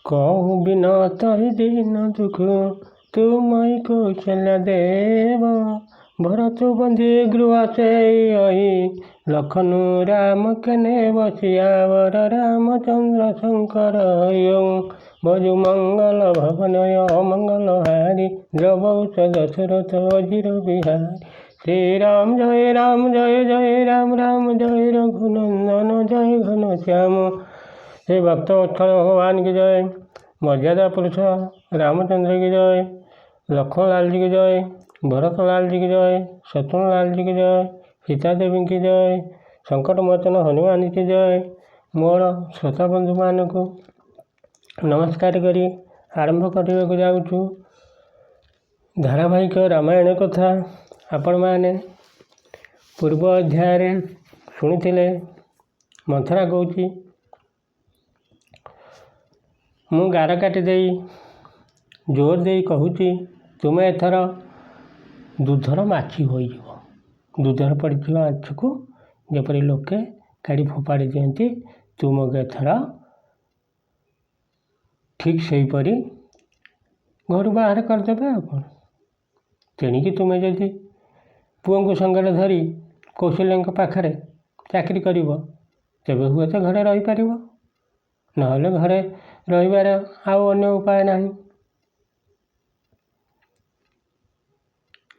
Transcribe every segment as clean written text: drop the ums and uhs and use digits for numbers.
कहूँ बिना तहि दिन दुख तुमई कौशल्य देव भरत बंदी गृह से लखन राम कने बसियावर रामचंद्र शंकर भजु मंगल भवनय मंगल हारी द्रवौष दशरथ अजिर बिहारी श्री राम जय राम राम जय रघुनंदन जय घन श्याम। हे भक्त वत्सल भगवान की जय, मर्यादा पुरुष रामचंद्र की जय, लक्ष्मण लाल जी की जय, भरत लाल जी की जय, शत्रुघ्न लाल जी की जय, सीता देवी की जय, संकट मोचन हनुमान की जय। मोर श्रोता बंधु मानक नमस्कार करी आरंभ करने जाऊँ धारावाहिक रामायण कथा। आपण मैंने पूर्व अध्याय शुणी मंथरा कहूँ मु गार काटी दे जोर दे कहूँ तुम एथर दूधर माछी हो दूधर पड़ आँच को जपरी लोके काढ़ी फोपाड़ी दिखती तुमको एथर ठीक से परी घर बाहर करदे। आप तेणिकी तुम्हें जदि पुओं को संगे धरी कौशल्य पाखे चाकरी कर तेरे हुए तो घरे रहीपर ना घरे रहीबार आउ अन्य उपाय नहीं।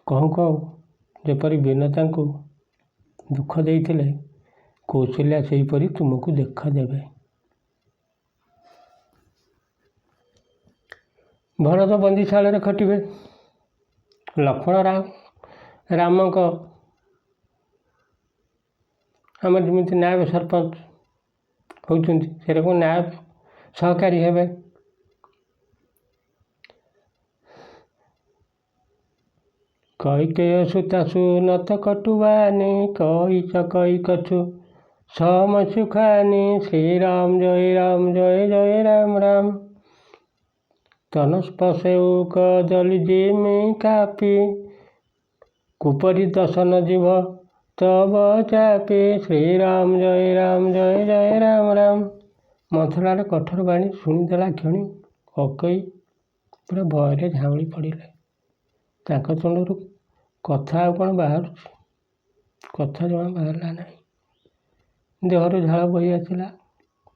कहूँ कहूँ जपरी विनता को दुख देते कौशल्या से परी तुमको देखा देवे। भरत बंदीशाल खटिबे लक्ष्मण राम आम जमी नायब सरपंच होती से नायब सहकारी हेबे। कैकेय सुतासु नत कटुवानी कई कछु सम सुखानी श्री राम जय राम राम तनस्पसेऊ कदली जिमी कापी कुपरी दशन जीव तब चापी श्री राम जय राम राम। मंथरार कठोर बाणी शुणीदेला क्षणी अकई पूरा भୟରେ झाउली पड़े तुंडर कथा कौन बाहर कथा जमा बाहरला ना देहर झाड़ बही आसला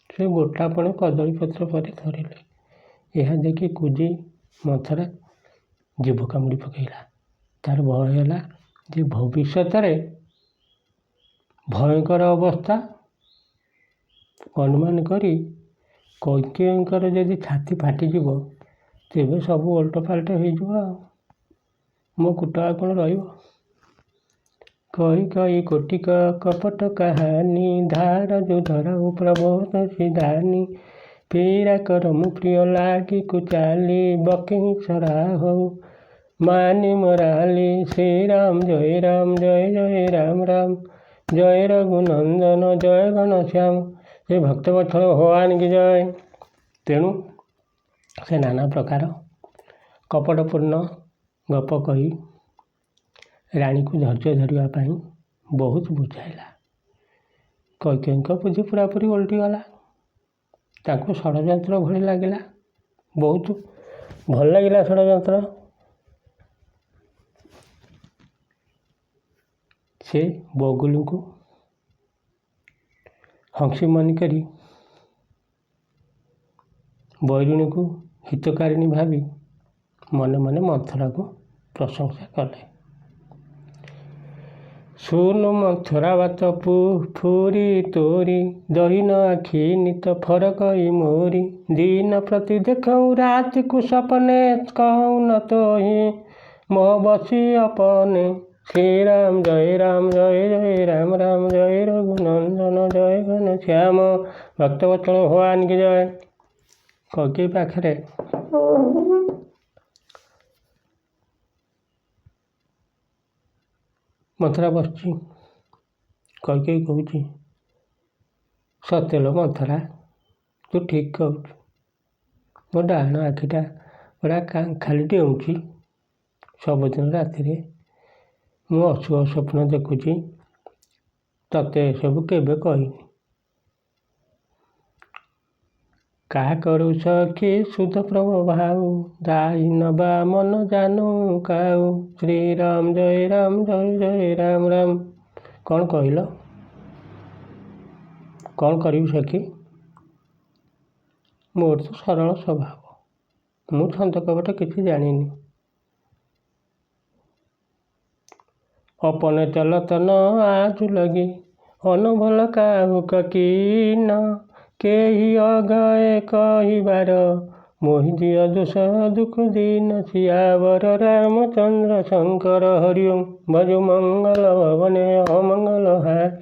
से गोटापणे कदलीपत्र पर धरिले। यह देखी कुजी मंथरा जीभ कामुड़ी पकईला तार भय है जे भविष्य भयंकर अवस्था अनुमान करी कैकेयींकर जदि छाती फाटिଯିब तेबे सब ओल्टपाल्ट हो मो कुटा कौन रही कोटिक कपट कहानी धार जो धरा प्रबोध सिधानी पीरा कर मु प्रिय लागी कुचाली बकी सरा हो मानी मराली श्री राम जय राम राम जय रघुनंदन जय घन श्याम। ये भक्त वत्सल भगवान की जय। तेणु से नाना प्रकार कपटपूर्ण गप कही राणी को धैर्य धरवाई बहुत बुझाइला। कैकेयी बुद्धि पूरापूरी ओल्टीगला ताको षड्यंत्र भली लगिला बहुत भल लगिला षड्यंत्र। से बगुल को हंसी मनी करी बैरिणी को हितकारिणी भावी मने मने मंथरा को प्रशंसा कले। सुन मंथरा बात फूरी तोरी दहीन आखि नित फरक मोरी दिन प्रति देखूँ रात को सपने कहूँ न तो ही मोह बसी अपने श्री राम जय राम राम जय रघुनंदन जय घन श्याम। भक्तवत्सल भगवान की जय। कैकेयी पाखे मंथरा बसची कैकेयी कहूँ सतेलो मंथरा तू ठीक कहू मो डाण आखिटा पूरा खाली डेउची सबुदिन राति मु अशुभ स्वप्न देखुची ତତେ ଏସବୁ କେବେ କହିନି। କାହା କରୁ ସଖୀ ସୁଧ ପ୍ରଭାଉ, ଦାଇ ନବା ମନ ଜାନୁ କାଉ। ଶ୍ରୀରାମ ଜୟ ରାମ ରାମ। କ'ଣ କହିଲ? କ'ଣ କରିବି ସଖୀ? ମୋର ତ ସରଳ ସ୍ୱଭାବ, ମୁଁ ଛନ୍ଦ କପଟ କିଛି ଜାଣିନି। ଅପନେ ଚଲ ତନ ଆଜୁ ଲଗି, ଅନଭଲ କାହୁ କକିନ। କେହି ଅଗଏ କହିବାର, ମୋହି ଦିଅ ଦୋଷ ଦୁଃଖ ଦିନ। ସିୟାବର ରାମଚନ୍ଦ୍ର ଶଙ୍କର ହରି ଓಂ। ଭଜ ମଙ୍ଗଳ ଭବନେ ଅମଙ୍ଗଳ ହାରି,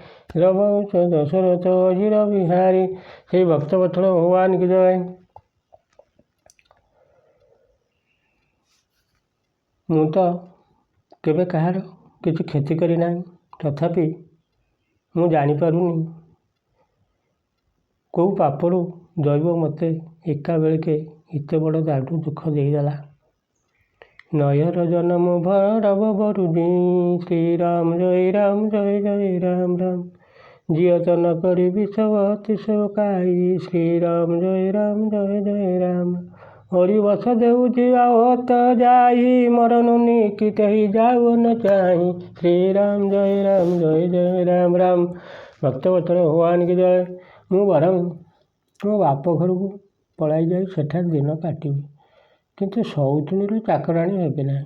ରବଉଛ ଦଶରଥ ଅଜିର ବିହାରୀ। ସେଇ ଭକ୍ତବତ୍ସଳ ଭଗବାନ କି ଜୟ। ମୁଁ ତ କେବେ କାହାର କିଛି କ୍ଷତି କରିନାହିଁ, ତଥାପି ମୁଁ ଜାଣିପାରୁନି କେଉଁ ପାପରୁ ଦୈବ ମୋତେ ଏକାବେଳକେ ଏତେ ବଡ଼ ଦାରୁ ଦୁଃଖ ଦେଇଦେଲା। ନୟର ଜନମ ଭରବ ବରୁଦି, ଶ୍ରୀରାମ ଜୟ ରାମ। ଜିୟତ ନ କରି ବିଷବତି ଶୋକାଇ, ଶ୍ରୀରାମ ଜୟ ରାମ। ହରି ବସ ଦେଉ ଜିଆଓତ ଯାଇ, ମରଣୁ ନିକିଟ ହି ଯାଉ ନ ଚାହିଁ। ଶ୍ରୀରାମ ଜୟ ରାମ। ଭକ୍ତବତ୍ସଳ ଭଗବାନ କି ଜୟ। ମୁଁ ବରଂ ମୋ ବାପ ଘରକୁ ପଳାଇ ଯାଇ ସେଠାରେ ଦିନ କାଟିବି, କିନ୍ତୁ ସଉତୁଣୀର ଚାକରାଣୀ ହେବେ ନାହିଁ।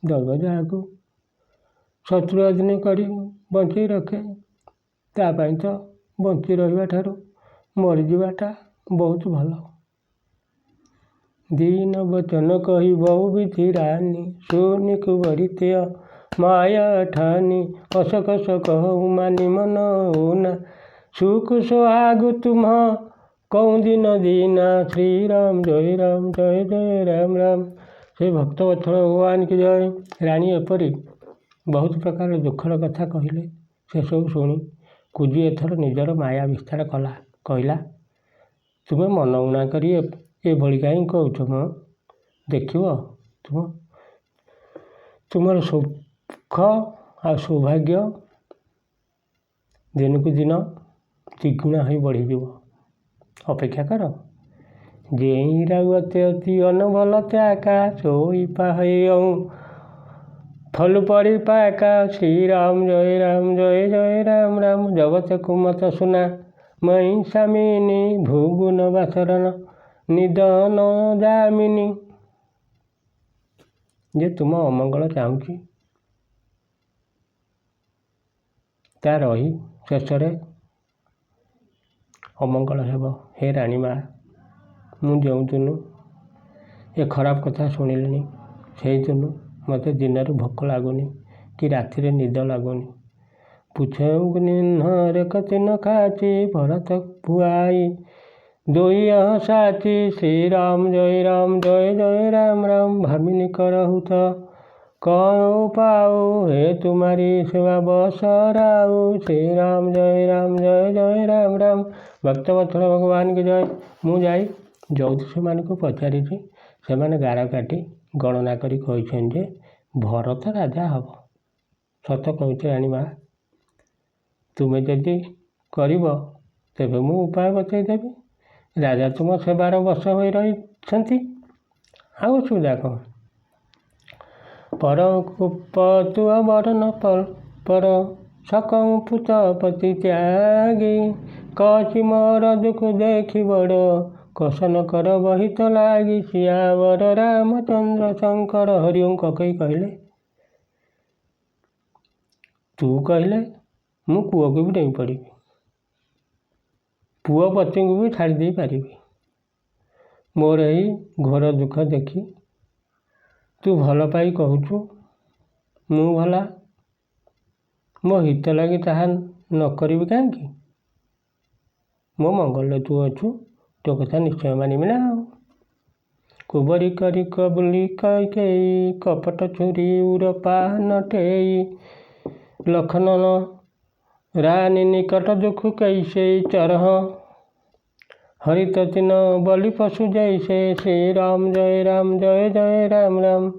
ଦୈବ ଯାହାକୁ ଶତ୍ରୁଅଧୀନ କରି ବଞ୍ଚେଇ ରଖେ, ତା ପାଇଁ ତ ବଞ୍ଚି ରହିବା ଠାରୁ ମରିଯିବାଟା ବହୁତ ଭଲ। ଦୀନ ବଚନ କହି ବହୁ ବିଧି ରାନୀ, ଶୁନି କୁବରିତେୟ ମାୟା ଠାନି। ଅସକସ କହୁ ମାନି ମନ ଉନା, ସୁଖ ସୁହାଗୁ ତୁମ୍ହ କଉଁ ଦିନ ଦୀନା। ଶ୍ରୀରାମ ଜୟ ରାମ। ସେ ଭକ୍ତବତ୍ସଳ ଭଗବାନ କି ଜୟ। ରାଣୀ ଏପରି ବହୁତ ପ୍ରକାର ଦୁଃଖର କଥା କହିଲେ। ସେସବୁ ଶୁଣି କୁଜି ଏଥର ନିଜର ମାୟା ବିସ୍ତାର କଲା। କହିଲା, ତୁମେ ମନ ଉଣା କରି ଏଭଳି କାହିଁ କହୁଛ ମ? ଦେଖିବ ତୁମର ସୁଖ ଆଉ ସୌଭାଗ୍ୟ ଦିନକୁ ଦିନ ଦ୍ୱିଗୁଣା ହୋଇ ବଢ଼ିଯିବ। ଅପେକ୍ଷା କର। ଯେଇ ରାଉତେ ଅତି ଅନଭଲ ତ୍ୟାକା, ସୋଇ ପାହୈ ଫଲୁ ପରି ପାକା। ଶ୍ରୀରାମ ଜୟ ରାମ। ଜଗତ କୁମତ ସୁନା, ମଇ ସାମିନି। ଭୁଗୁନ ବାସରନ, ନିଦନ ଯାମିନି। ଯେ ତୁମ ଅମଙ୍ଗଳ ଚାହୁଁଛି, ତା ରହି ଶେଷରେ ଅମଙ୍ଗଳ ହେବ। ହେ ରାଣୀମା, ମୁଁ ଯେଉଁଦିନୁ ଏ ଖରାପ କଥା ଶୁଣିଲିଣି, ସେଇଦିନୁ ମୋତେ ଦିନରେ ଭୋକ ଲାଗୁନି କି ରାତିରେ ନିଦ ଲାଗୁନି। ପୁଛଉ ନିହ୍ନରେ କତି ନ ଖାଚି, ଭରତ ଭୁଆଇ ଦୋଇ ସାଚି। ଶ୍ରୀରାମ ଜୟ ରାମ। ଭାମିନି କରହୁତ କଣ ପାଉ, ହେ ତୁମାରି ସେବା ବସରାଉ। ଶ୍ରୀରାମ ଜୟ ରାମ। ଭକ୍ତବତ୍ସଳ ଭଗବାନ କି ଜୟ। ମୁଁ ଯାଇ ଜ୍ୟୋତିଷମାନଙ୍କୁ ପଚାରିଛି, ସେମାନେ ଗାର କାଟି ଗଣନା କରି କହିଛନ୍ତି ଯେ ଭରତ ରାଜା ହେବ। ସତ କହୁଛି ରାଣୀମା, ତୁମେ ଯଦି କରିବ ତେବେ ମୁଁ ଉପାୟ ବତେଇଦେବି। ରାଜା ତୁମ ସେବାର ବଶ ହୋଇ ରହିଛନ୍ତି, ଆଉ ଅସୁବିଧା କ'ଣ? ପରକୂପତୁଅ ବରନ ପର, ସକଉଁ ପୁତ ପତି ତ୍ୟାଗୀ। କଛି ମୋର ଦୁଃଖ ଦେଖି ବଡ଼, କସନ କର ବହିତ ଲାଗି। ସିୟାବର ରାମଚନ୍ଦ୍ର ଶଙ୍କର ହରି ଓଁ। କକେଇ କହିଲେ, ତୁ କହିଲେ ମୁଁ କୂଅକୁ ବି ଡେଇଁ ପଡ଼ିବି, ପୁଅ ପତିଙ୍କୁ ବି ଛାଡ଼ି ଦେଇ ପାରିବି। ମୋର ଏହି ଘୋର ଦୁଃଖ ଦେଖି ତୁ ଭଲ ପାଇ କହୁଛୁ ମୁଁ ଭଲା, ମୋ ହିତ ଲାଗି ତାହା ନ କରିବି କାହିଁକି? ମୋ ମଙ୍ଗଳରେ ତୁ ଅଛୁ, ତୋ କଥା ନିଶ୍ଚୟ ମାନିବି ନା। ଆଉ କୁବରୀ କରି କବୁଲି କୈକେୟୀ, କପଟ ଛୁରୀ ଉର ପାନ ଟେଇ। ଲଖନନ ରାନୀ ନିକଟ ଦୁଃଖ କୈସେଇ, ଚରହ ହରିତ ତିନ ବଲି ପଶୁ ଜୈସେ। ଶ୍ରୀରାମ ଜୟ ରାମ।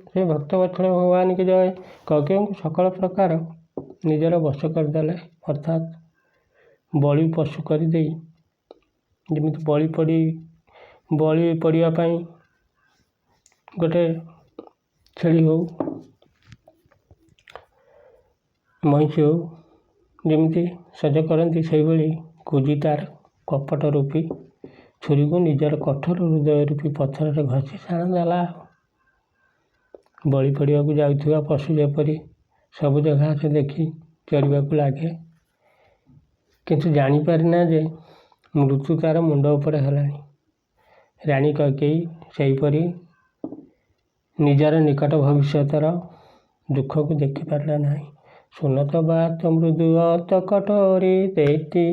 ସେ ଭକ୍ତବତ୍ସଳ ଭଗବାନ କି ଜୟ। କୈକେୟୀଙ୍କୁ ସକଳ ପ୍ରକାର ନିଜର ବଶ କରିଦେଲେ, ଅର୍ଥାତ୍ ବଳି ପଶୁ କରିଦେଇ, ଯେମିତି ବଳି ପଡ଼ିବା ପାଇଁ ଗୋଟେ ଛେଳି ହଉ ମଇଁଷି ହଉ ଯେମିତି ସଜ କରନ୍ତି, ସେଇଭଳି କୁଜି ତାର କପଟ ରୂପୀ ଛୁରୀକୁ ନିଜର କଠୋର ହୃଦୟ ରୂପୀ ପଥରରେ ଘଷି ଶାଣ ଦେଲା। ବଳି ପଡ଼ିବାକୁ ଯାଉଥିବା ପଶୁ ଯେପରି ସବୁଜ ଘାସ ଦେଖି ଚରିବାକୁ ଲାଗେ, କିନ୍ତୁ ଜାଣିପାରେନା ଯେ ମୃତ୍ୟୁ ତାର ମୁଣ୍ଡ ଉପରେ ହେଲାଣି। ରାଣୀ କୈକେୟୀ ସେହିପରି ନିଜର ନିକଟ ଭବିଷ୍ୟତର ଦୁଃଖକୁ ଦେଖିପାରିଲା ନାହିଁ। ସୁନତ ବାତ ମୃଦୁ ଅତ କଠୋରି ଦେତି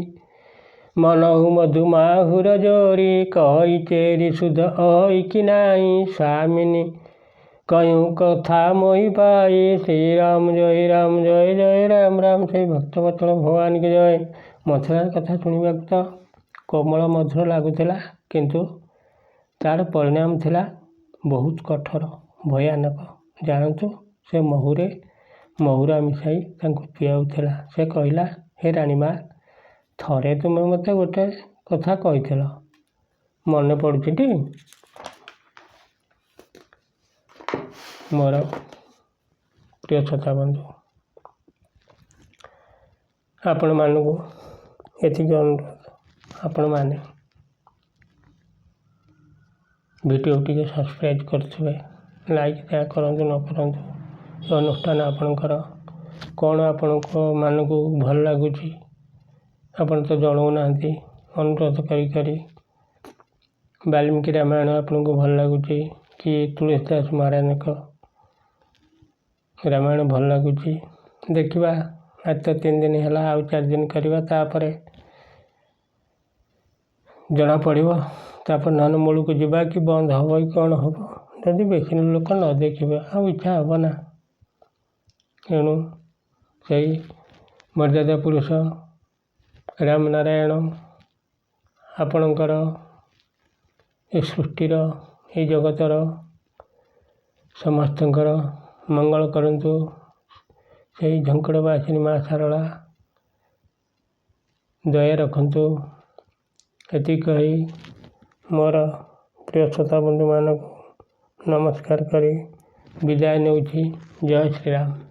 ମନହୁ ମଧୁମାହୁର ଜୋରି କହି ଚେରି ସୁଧ ଅଇ କି ନାହିଁ ସ୍ୱାମିନୀ କୟୁଁ କଥା ମୋହି ପାଇ। ଶ୍ରୀରାମ ଜୟ ଜୟ ରାମ ରାମ। ସେଇ ଭକ୍ତବତ୍ସଳ ଭଗବାନ କି ଜୟ। ମଥୁରାର କଥା ଶୁଣିବାକୁ ତ କୋମଳ ମଧୁର ଲାଗୁଥିଲା, କିନ୍ତୁ ତାର ପରିଣାମ ଥିଲା ବହୁତ କଠୋର, ଭୟାନକ। ଜାଣନ୍ତୁ, ସେ ମହୁରା ମିଶାଇ ତାଙ୍କୁ ପିଆଉଥିଲା। ସେ କହିଲା, ହେ ରାଣୀମା, ଥରେ ତୁମେ ମୋତେ ଗୋଟେ କଥା କହିଥିଲ, ମନେ ପଡ଼ୁଛି ଟି? ମୋର ପ୍ରିୟ ଶ୍ରୋତା ବନ୍ଧୁ, ଆପଣମାନଙ୍କୁ ଏତିକି ଅନୁରୋଧ, ଆପଣମାନେ ଭିଡ଼ିଓ ଟିକେ ସବସ୍କ୍ରାଇବ୍ କରୁଥିବେ, ଲାଇକ୍ ଦେୟା କରନ୍ତୁ ନ କରନ୍ତୁ। ଏ ଅନୁଷ୍ଠାନ ଆପଣଙ୍କର କ'ଣ ମାନଙ୍କୁ ଭଲ ଲାଗୁଛି ଆପଣ ତ ଜଣାଉନାହାନ୍ତି। ଅନୁରୋଧ କରି ବାଲ୍ମୀକି ରାମାୟଣ ଆପଣଙ୍କୁ ଭଲ ଲାଗୁଛି କି ତୁଳସୀଦାସ ମହାରାଜଙ୍କ ରାମାୟଣ ଭଲ ଲାଗୁଛି, ଦେଖିବା। ଆଜି ତ 3 ଦିନ ହେଲା, ଆଉ 4 ଦିନ କରିବା, ତାପରେ ଜଣାପଡ଼ିବ। ତାପରେ ନହେଲେ ମୂଳକୁ ଯିବା କି ବନ୍ଦ ହେବ କି କ'ଣ ହେବ। ଯଦି ବେଶୀ ଲୋକ ନ ଦେଖିବେ ଆଉ ଇଚ୍ଛା ହେବ ନା। ଏଣୁ ସେଇ ମର୍ଯ୍ୟାଦା ପୁରୁଷ ରାମନାରାୟଣ ଆପଣଙ୍କର ଏ ସୃଷ୍ଟିର, ଏ ଜଗତର ସମସ୍ତଙ୍କର ମଙ୍ଗଳ କରନ୍ତୁ। ସେଇ ଝଙ୍କଡ଼ବାସିନୀ ମା ଶାରଳା ଦୟା ରଖନ୍ତୁ। ଏତିକି କହି ମୋର ପ୍ରିୟ ଶ୍ରୋତା ବନ୍ଧୁମାନଙ୍କୁ ନମସ୍କାର କରି ବିଦାୟ ନେଉଛି। ଜୟ ଶ୍ରୀରାମ।